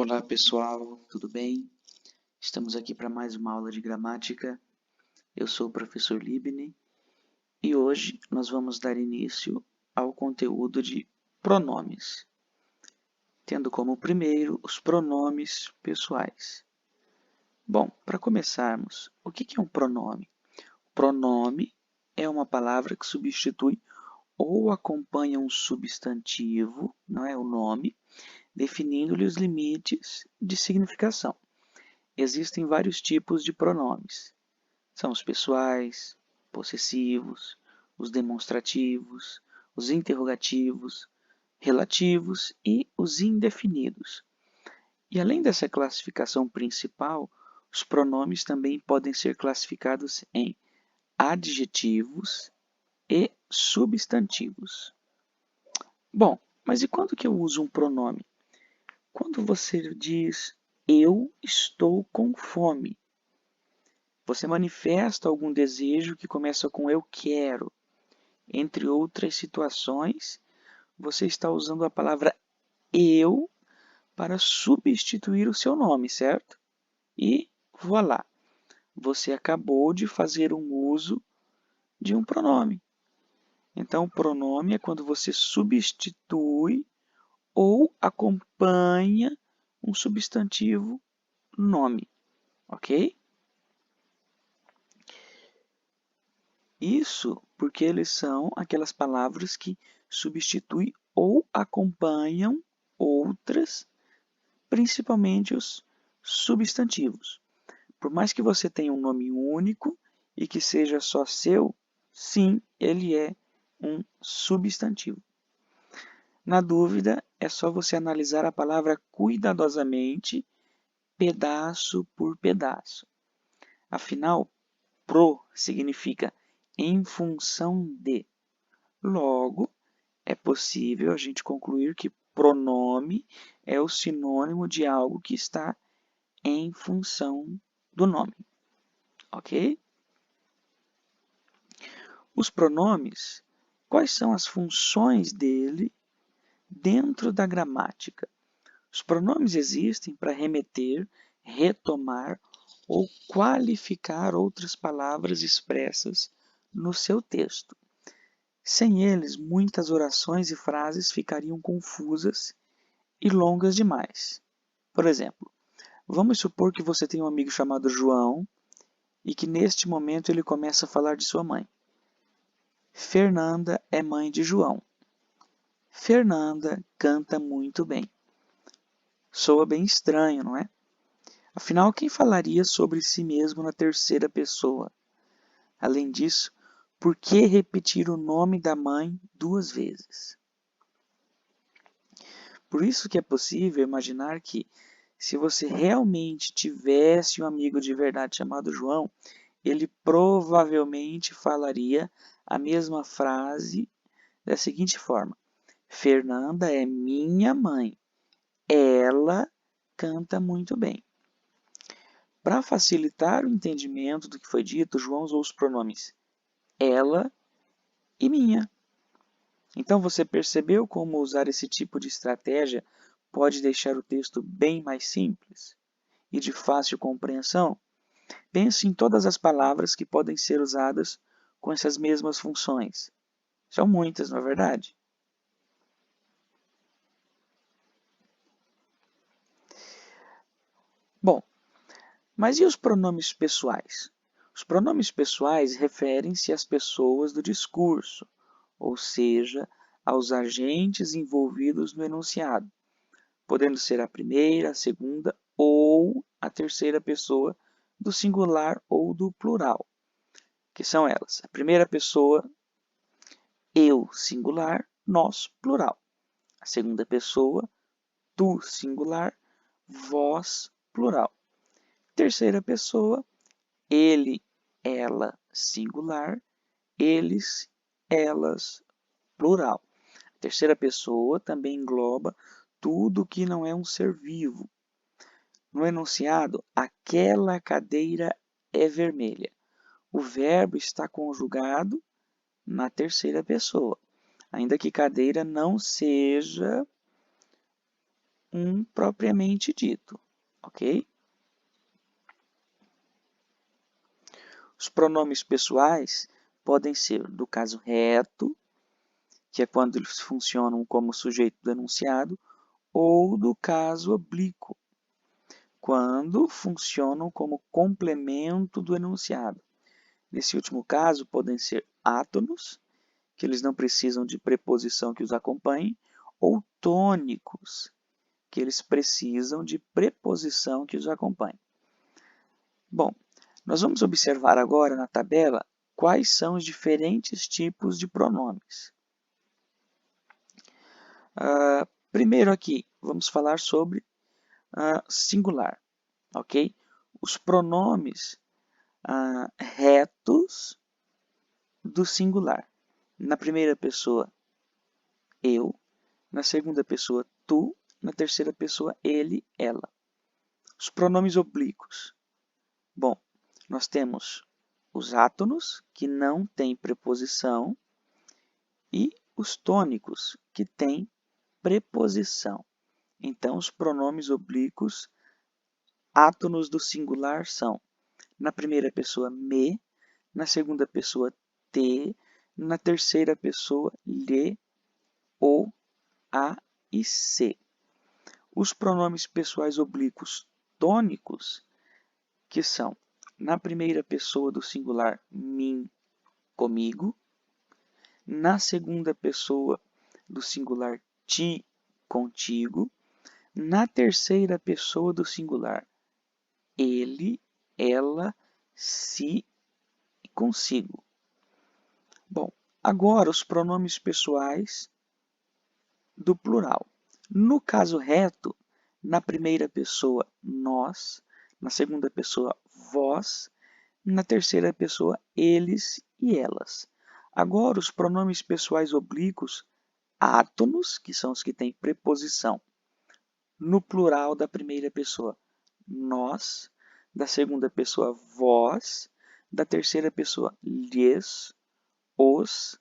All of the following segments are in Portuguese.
Olá pessoal, tudo bem? Estamos aqui para mais uma aula de gramática. Eu sou o professor Libni e hoje nós vamos dar início ao conteúdo de pronomes, tendo como primeiro os pronomes pessoais. Bom, para começarmos, o que é um pronome? Pronome é uma palavra que substitui ou acompanha um substantivo, não é o nome, definindo-lhe os limites de significação. Existem vários tipos de pronomes. São os pessoais, possessivos, os demonstrativos, os interrogativos, relativos e os indefinidos. E além dessa classificação principal, os pronomes também podem ser classificados em adjetivos e substantivos. Bom, mas e quando que eu uso um pronome? Quando você diz eu estou com fome. Você manifesta algum desejo que começa com eu quero. Entre outras situações, você está usando a palavra eu para substituir o seu nome, certo? E voilà, você acabou de fazer um uso de um pronome. Então, pronome é quando você substitui ou acompanha um substantivo nome, ok? Isso porque eles são aquelas palavras que substituem ou acompanham outras, principalmente os substantivos. Por mais que você tenha um nome único e que seja só seu, sim, ele é um substantivo. Na dúvida, é só você analisar a palavra cuidadosamente, pedaço por pedaço. Afinal, pro significa em função de. Logo, é possível a gente concluir que pronome é o sinônimo de algo que está em função do nome, ok? Os pronomes, quais são as funções dele dentro da gramática? Os pronomes existem para remeter, retomar ou qualificar outras palavras expressas no seu texto. Sem eles, muitas orações e frases ficariam confusas e longas demais. Por exemplo, vamos supor que você tem um amigo chamado João e que neste momento ele começa a falar de sua mãe. Fernanda é mãe de João. Fernanda canta muito bem. Soa bem estranho, não é? Afinal, quem falaria sobre si mesmo na terceira pessoa? Além disso, por que repetir o nome da mãe duas vezes? Por isso que é possível imaginar que, se você realmente tivesse um amigo de verdade chamado João, ele provavelmente falaria a mesma frase da seguinte forma: Fernanda é minha mãe. Ela canta muito bem. Para facilitar o entendimento do que foi dito, João usou os pronomes ela e minha. Então você percebeu como usar esse tipo de estratégia pode deixar o texto bem mais simples e de fácil compreensão? Pense em todas as palavras que podem ser usadas com essas mesmas funções. São muitas, não é verdade? Bom, mas e os pronomes pessoais? Os pronomes pessoais referem-se às pessoas do discurso, ou seja, aos agentes envolvidos no enunciado, podendo ser a primeira, a segunda ou a terceira pessoa do singular ou do plural, que são elas. A primeira pessoa, eu, singular, nós, plural. A segunda pessoa, tu, singular, vós, plural. Terceira pessoa, ele, ela, singular, eles, elas, plural. A terceira pessoa também engloba tudo que não é um ser vivo. No enunciado, aquela cadeira é vermelha. O verbo está conjugado na terceira pessoa, ainda que cadeira não seja um propriamente dito, ok? Os pronomes pessoais podem ser do caso reto, que é quando eles funcionam como sujeito do enunciado, ou do caso oblíquo, quando funcionam como complemento do enunciado. Nesse último caso, podem ser átonos, que eles não precisam de preposição que os acompanhe, ou tônicos, que eles precisam de preposição que os acompanhe. Bom, nós vamos observar agora na tabela quais são os diferentes tipos de pronomes. Primeiro aqui, vamos falar sobre singular, ok? Os pronomes retos do singular. Na primeira pessoa, eu. Na segunda pessoa, tu. Na terceira pessoa, ele, ela. Os pronomes oblíquos. Bom, nós temos os átonos, que não têm preposição, e os tônicos, que têm preposição. Então, os pronomes oblíquos, átonos do singular são, na primeira pessoa, me, na segunda pessoa, te, na terceira pessoa, lhe, o, a e se. Os pronomes pessoais oblíquos tônicos, que são, na primeira pessoa do singular, mim, comigo, na segunda pessoa do singular, ti, contigo, na terceira pessoa do singular, ele, ela, si e consigo. Bom, agora os pronomes pessoais do plural. No caso reto, na primeira pessoa, nós, na segunda pessoa, vós, na terceira pessoa, eles e elas. Agora, os pronomes pessoais oblíquos, átonos, que são os que têm preposição, no plural da primeira pessoa, nós, da segunda pessoa, vós, da terceira pessoa, lhes, os,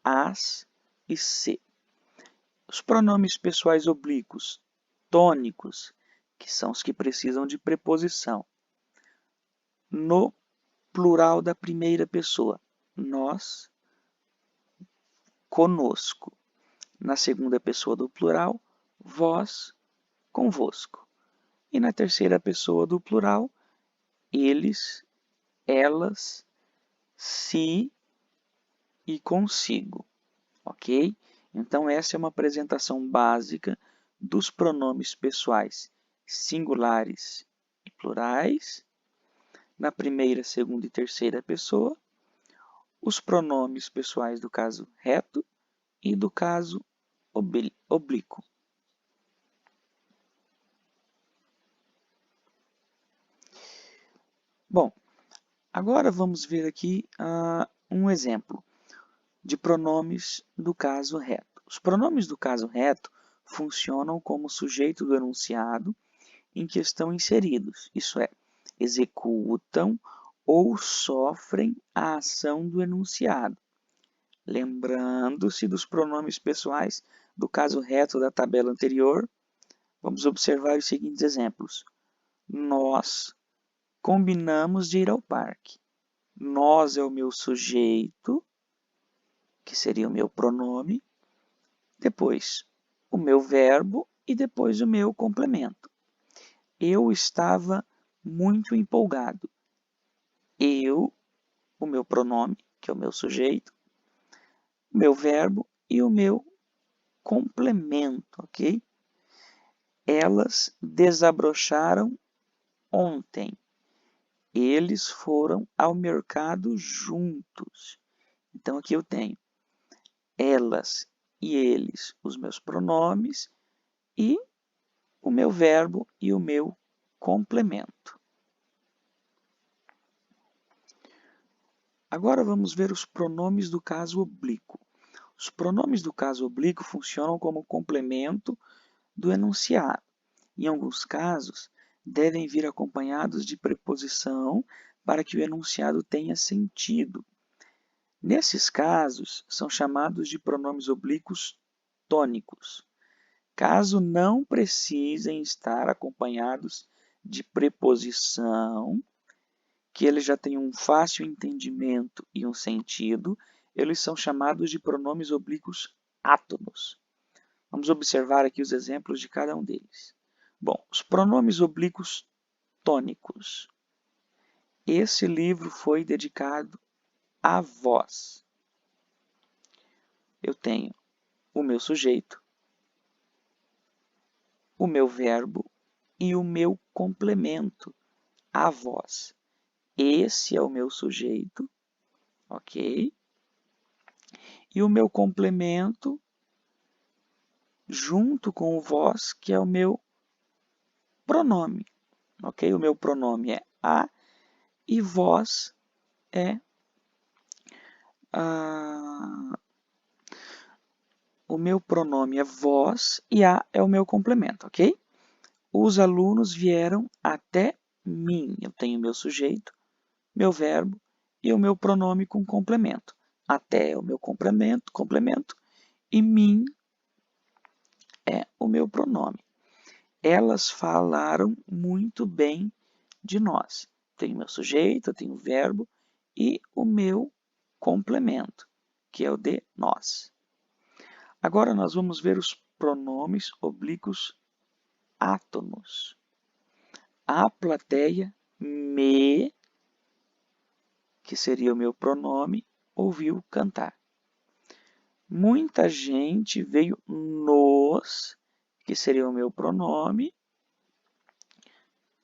as e se. Os pronomes pessoais oblíquos tônicos, que são os que precisam de preposição, no plural da primeira pessoa, nós, conosco. Na segunda pessoa do plural, vós, convosco. E na terceira pessoa do plural, eles, elas, si e consigo, ok? Então, essa é uma apresentação básica dos pronomes pessoais singulares e plurais, na primeira, segunda e terceira pessoa, os pronomes pessoais do caso reto e do caso oblíquo. Bom, agora vamos ver aqui um exemplo de pronomes do caso reto. Os pronomes do caso reto funcionam como sujeito do enunciado em que estão inseridos, isso é, executam ou sofrem a ação do enunciado. Lembrando-se dos pronomes pessoais do caso reto da tabela anterior, vamos observar os seguintes exemplos. Nós combinamos de ir ao parque. Nós é o meu sujeito, que seria o meu pronome, depois o meu verbo e depois o meu complemento. Eu estava muito empolgado. Eu, o meu pronome, que é o meu sujeito, o meu verbo e o meu complemento, ok? Elas desabrocharam ontem. Eles foram ao mercado juntos. Então, aqui eu tenho elas e eles, os meus pronomes, e o meu verbo e o meu complemento. Agora vamos ver os pronomes do caso oblíquo. Os pronomes do caso oblíquo funcionam como complemento do enunciado. Em alguns casos, devem vir acompanhados de preposição para que o enunciado tenha sentido. Nesses casos, são chamados de pronomes oblíquos tônicos. caso não precisem estar acompanhados de preposição, que eles já têm um fácil entendimento e um sentido, eles são chamados de pronomes oblíquos átonos. Vamos observar aqui os exemplos de cada um deles. Bom, os pronomes oblíquos tônicos. Esse livro foi dedicado a vós. Eu tenho o meu sujeito, o meu verbo e o meu complemento, a vós. Esse é o meu sujeito, ok? E o meu complemento, junto com o vós, que é o meu pronome, ok? O meu pronome é a e vós é o meu pronome é vós e a é o meu complemento, ok? Os alunos vieram até mim. Eu tenho meu sujeito, meu verbo e o meu pronome com complemento. Até é o meu complemento e mim é o meu pronome. Elas falaram muito bem de nós. Tenho meu sujeito, eu tenho o verbo e o meu complemento, que é o de nós. Agora nós vamos ver os pronomes oblíquos átonos. A plateia me, que seria o meu pronome, ouviu cantar. Muita gente veio nos, que seria o meu pronome,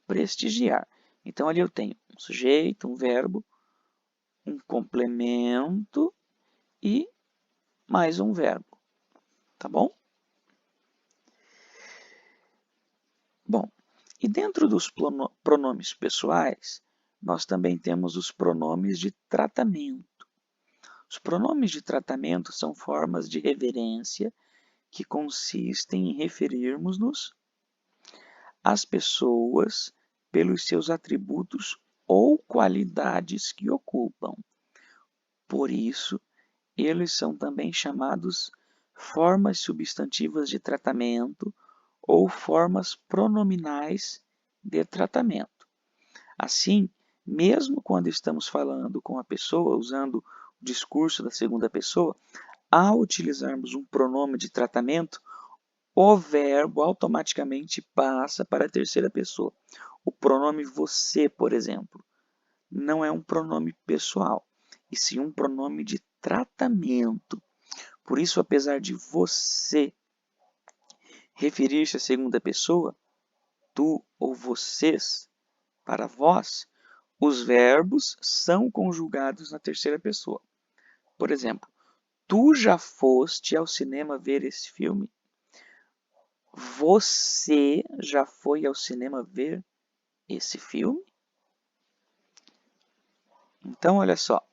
prestigiar. Então, ali eu tenho um sujeito, um verbo, um complemento e mais um verbo. Tá bom? Bom, e dentro dos pronomes pessoais, nós também temos os pronomes de tratamento. Os pronomes de tratamento são formas de reverência que consistem em referirmos-nos às pessoas pelos seus atributos ou qualidades que ocupam. Por isso, eles são também chamados formas substantivas de tratamento ou formas pronominais de tratamento. Assim, mesmo quando estamos falando com a pessoa, usando o discurso da segunda pessoa, ao utilizarmos um pronome de tratamento, o verbo automaticamente passa para a terceira pessoa. O pronome você, por exemplo, não é um pronome pessoal, e sim um pronome de tratamento. Por isso, apesar de você referir-se à segunda pessoa, tu ou vocês, para vós, os verbos são conjugados na terceira pessoa. Por exemplo, tu já foste ao cinema ver esse filme? Você já foi ao cinema ver esse filme? Então, olha só,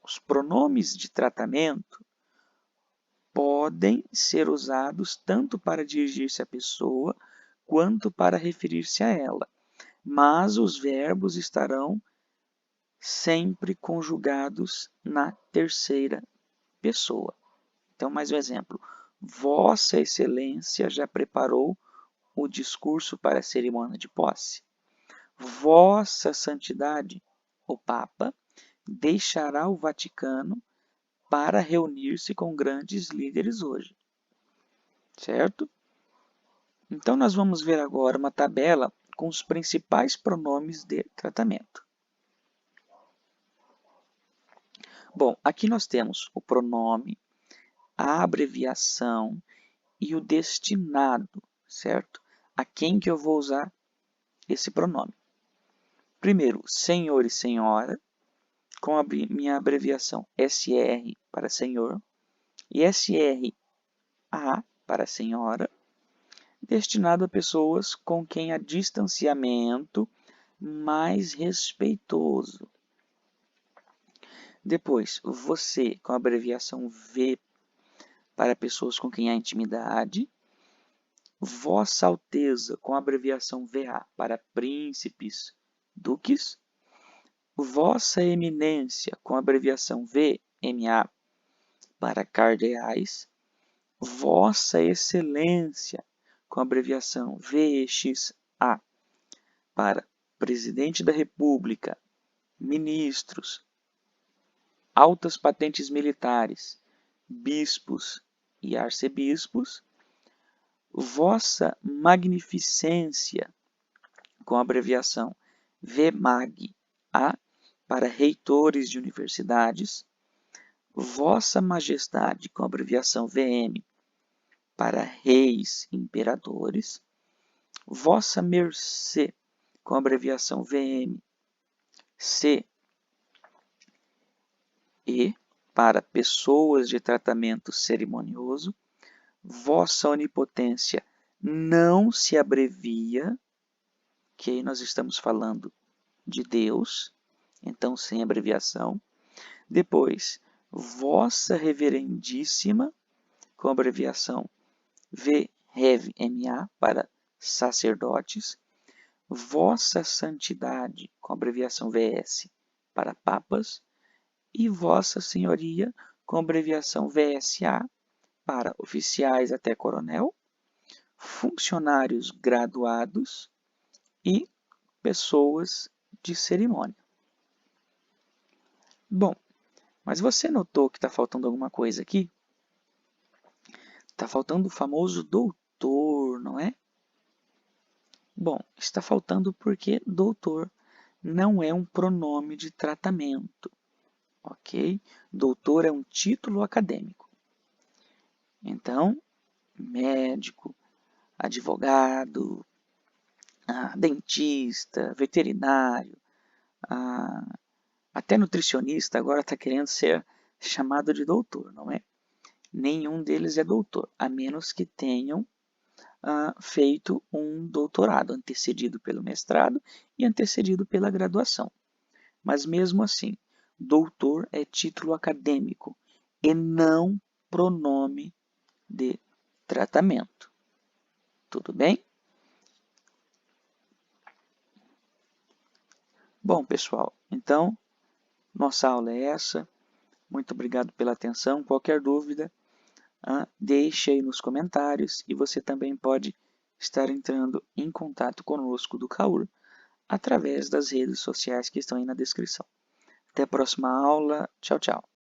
os pronomes de tratamento podem ser usados tanto para dirigir-se à pessoa quanto para referir-se a ela, mas os verbos estarão sempre conjugados na terceira pessoa. Então, mais um exemplo. Vossa Excelência já preparou o discurso para a cerimônia de posse? Vossa Santidade, o Papa, deixará o Vaticano para reunir-se com grandes líderes hoje. Certo? Então, nós vamos ver agora uma tabela com os principais pronomes de tratamento. Bom, aqui nós temos o pronome, a abreviação e o destinado, certo? A quem que eu vou usar esse pronome. Primeiro, senhor e senhora, com a minha abreviação SR para senhor e SRA para senhora, destinado a pessoas com quem há distanciamento mais respeitoso. Depois, você, com a abreviação V para pessoas com quem há intimidade. Vossa Alteza, com a abreviação VA para príncipes, duques. Vossa Eminência, com a abreviação VMA para cardeais. Vossa Excelência, com a abreviação VXA, para Presidente da República, ministros, altas patentes militares, bispos e arcebispos. Vossa Magnificência, com a abreviação VMAG-A, para reitores de universidades. Vossa Majestade, com a abreviação VM, para reis e imperadores. Vossa Mercê, com a abreviação VM, C e para pessoas de tratamento cerimonioso. Vossa Onipotência não se abrevia, que aí nós estamos falando de Deus, então sem abreviação. Depois, Vossa Reverendíssima, com abreviação VREVMA, para sacerdotes. Vossa Santidade, com abreviação VS, para papas. E Vossa Senhoria, com abreviação VSA, para oficiais até coronel, funcionários graduados e pessoas de cerimônia. Bom, mas você notou que está faltando alguma coisa aqui? Está faltando o famoso doutor, não é? Bom, está faltando porque doutor não é um pronome de tratamento, ok? Doutor é um título acadêmico. Então, médico, advogado, dentista, veterinário, até nutricionista agora está querendo ser chamado de doutor, não é? Nenhum deles é doutor, a menos que tenham feito um doutorado, antecedido pelo mestrado e antecedido pela graduação. Mas mesmo assim, doutor é título acadêmico e não pronome de tratamento. Tudo bem? Bom, pessoal, então, nossa aula é essa. Muito obrigado pela atenção. Qualquer dúvida, deixe aí nos comentários e você também pode estar entrando em contato conosco do CAUR através das redes sociais que estão aí na descrição. Até a próxima aula. Tchau, tchau.